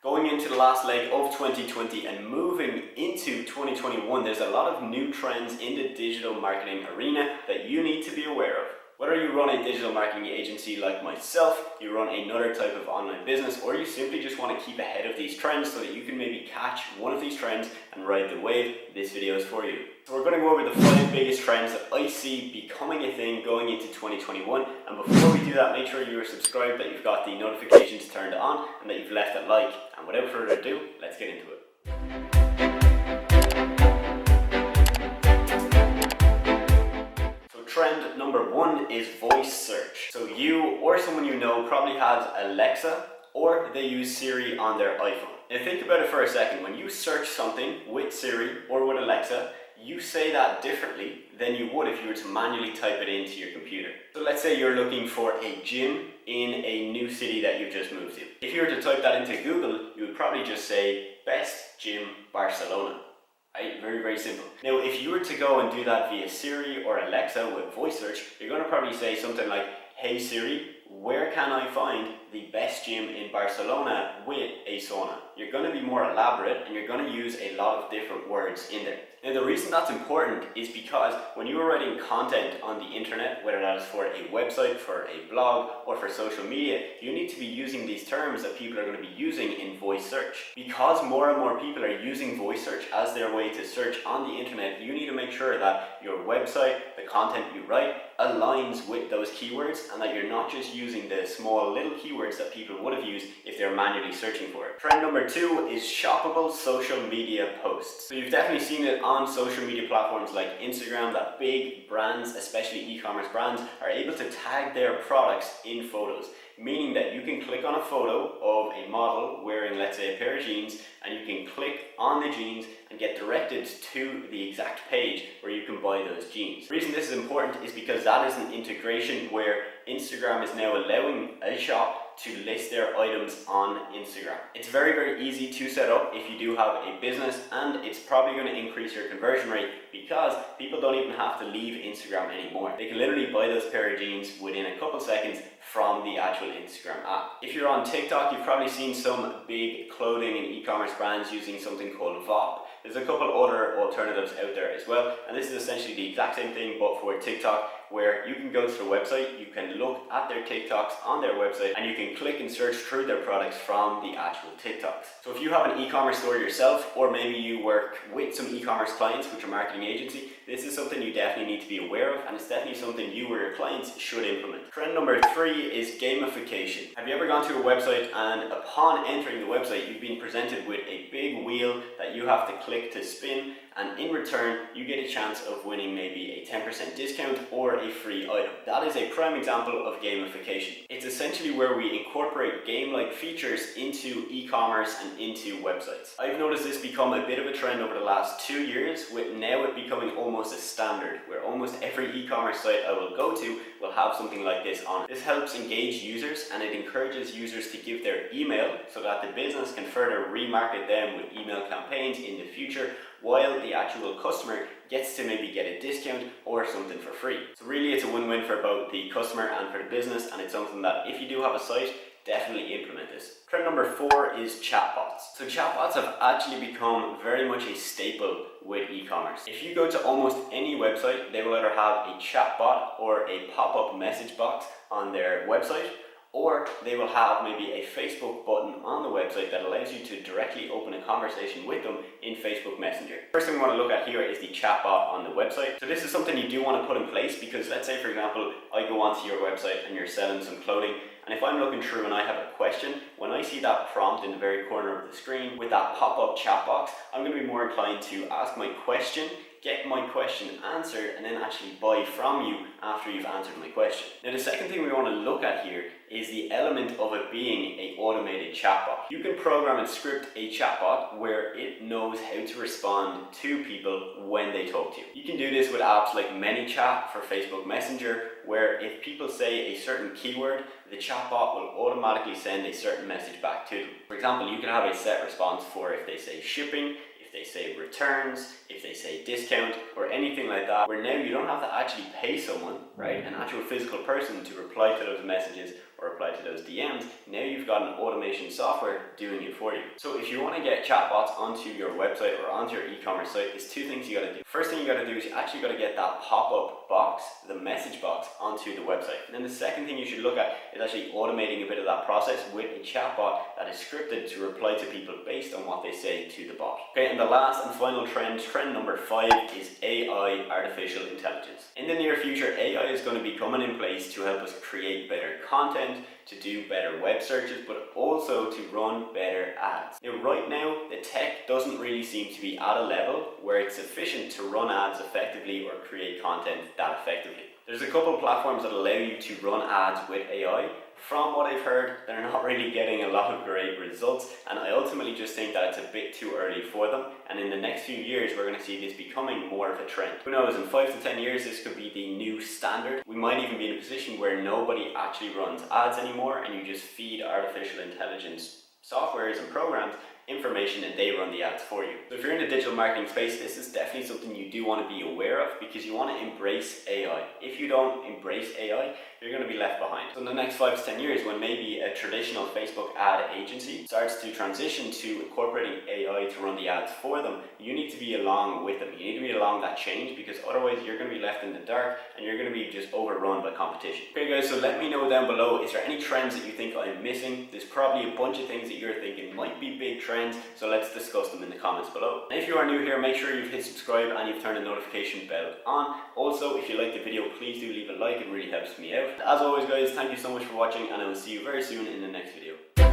Going into the last leg of 2020 and moving into 2021, there's a lot of new trends in the digital marketing arena that you need to be aware of. Whether you run a digital marketing agency like myself, you run another type of online business, or you simply just want to keep ahead of these trends so that you can maybe catch one of these trends and ride the wave, this video is for you. So we're going to go over the 5 biggest trends that I see becoming a thing going into 2021. And before we do that, make sure you are subscribed, that you've got the notifications turned on, and that you've left a like. And without further ado, let's get into it. Trend number 1 is voice search. So you or someone you know probably has Alexa, or they use Siri on their iPhone. Now think about it for a second. When you search something with Siri or with Alexa, you say that differently than you would if you were to manually type it into your computer. So let's say you're looking for a gym in a new city that you've just moved to. If you were to type that into Google, you would probably just say best gym Barcelona. Right? Very, very simple. Now, if you were to go and do that via Siri or Alexa with voice search, you're going to probably say something like, "Hey Siri, where can I find the best gym in Barcelona with a sauna?" You're going to be more elaborate and you're going to use a lot of different words in there. Now, the reason that's important is because when you are writing content on the internet, whether that is for a website, for a blog, or for social media, you need to be using these terms that people are going to be using in voice search. Because more and more people are using voice search as their way to search on the internet, you need to make sure that your website, the content you write, aligns with those keywords, and that you're not just using the small little keywords that people would have used if they're manually searching for it. Trend number 2 is shoppable social media posts. So you've definitely seen it on social media platforms like Instagram, that big brands, especially e-commerce brands, are able to tag their products in photos, meaning that you can click on a photo of a model wearing, let's say, a pair of jeans, and you can click on the jeans and get directed to the exact page where you can buy those jeans. The reason this is important is because that is an integration where Instagram is now allowing a shop to list their items on Instagram. It's very, very easy to set up if you do have a business, and it's probably going to increase your conversion rate because people don't even have to leave Instagram anymore. They can literally buy those pair of jeans within a couple seconds from the actual Instagram app. If you're on TikTok, you've probably seen some big clothing and e-commerce brands using something called VOP. There's a couple other alternatives out there as well, and this is essentially the exact same thing but for TikTok, where you can go to the website, you can look at their TikToks on their website, and you can click and search through their products from the actual TikToks. So if you have an e-commerce store yourself, or maybe you work with some e-commerce clients with your marketing agency, this is something you definitely need to be aware of, and it's definitely something you or your clients should implement. Trend number 3 is gamification. Have you ever gone to a website and upon entering the website, you've been presented with a big wheel that you have to click to spin, and in return, you get a chance of winning maybe a 10% discount or a free item. That is a prime example of gamification. It's essentially where we incorporate game-like features into e-commerce and into websites. I've noticed this become a bit of a trend over the last 2 years, with now it becoming almost a standard, where almost every e-commerce site I will go to will have something like this on it. This helps engage users, and it encourages users to give their email so that the business can further remarket them with email campaigns in the future, while the actual customer gets to maybe get a discount or something for free. So really it's a win-win for both the customer and for the business, and it's something that if you do have a site, definitely implement this. Trend number 4 is chatbots. So chatbots have actually become very much a staple with e-commerce. If you go to almost any website, they will either have a chatbot or a pop-up message box on their website, or they will have maybe a Facebook button on the website that allows you to directly open a conversation with them in Facebook Messenger. First thing we want to look at here is the chatbot on the website. So this is something you do want to put in place, because let's say, for example, I go onto your website and you're selling some clothing, and if I'm looking through and I have a question, when I see that prompt in the very corner of the screen with that pop-up chat box, I'm going to be more inclined to ask my question, get my question answered, and then actually buy from you after you've answered my question. Now, the second thing we want to look at here is the element of it being an automated chatbot. You can program and script a chatbot where it knows how to respond to people when they talk to you. You can do this with apps like ManyChat for Facebook Messenger, where if people say a certain keyword, the chatbot will automatically send a certain message back to them. For example, you can have a set response for if they say shipping, if they say returns, if they say discount, or anything like that, where now you don't have to actually pay someone, right, an actual physical person, to reply to those messages or reply to those DMs, now you've got an automation software doing it for you. So if you want to get chatbots onto your website or onto your e-commerce site, there's two things you got to do. First thing you got to do is you actually got to get that pop-up box, the message box, onto the website. And then the second thing you should look at is actually automating a bit of that process with a chatbot that is scripted to reply to people based on what they say to the bot. Okay, and the last and final trend number 5, is AI, artificial intelligence. In the near future, AI is going to be coming in place to help us create better content, to do better web searches, but also to run better ads. Now, right now, the tech doesn't really seem to be at a level where it's sufficient to run ads effectively or create content that effectively. There's a couple of platforms that allow you to run ads with AI. From what I've heard, they're not really getting a lot of great results, and I ultimately just think that it's a bit too early for them, and in the next few years we're going to see this becoming more of a trend. Who knows, in 5 to 10 years this could be the new standard. We might even be in a position where nobody actually runs ads anymore and you just feed artificial intelligence softwares and programs information and they run the ads for you. So if you're in the digital marketing space, this is definitely something you do want to be aware of, because you want to embrace AI. If you don't embrace AI, you're going to be left behind. So in the next 5 to 10 years, when maybe a traditional Facebook ad agency starts to transition to incorporating AI to run the ads for them, you need to be along with them. You need to be along that change, because otherwise you're going to be left in the dark and you're going to be just overrun by competition. Okay guys, so let me know down below, is there any trends that you think I'm missing? There's probably a bunch of things that you're thinking might be big trends, so let's discuss them in the comments below. And if you are new here, make sure you've hit subscribe and you've turned the notification bell on. Also, if you like the video, please do leave a like, it really helps me out. As always guys, thank you so much for watching, and I will see you very soon in the next video.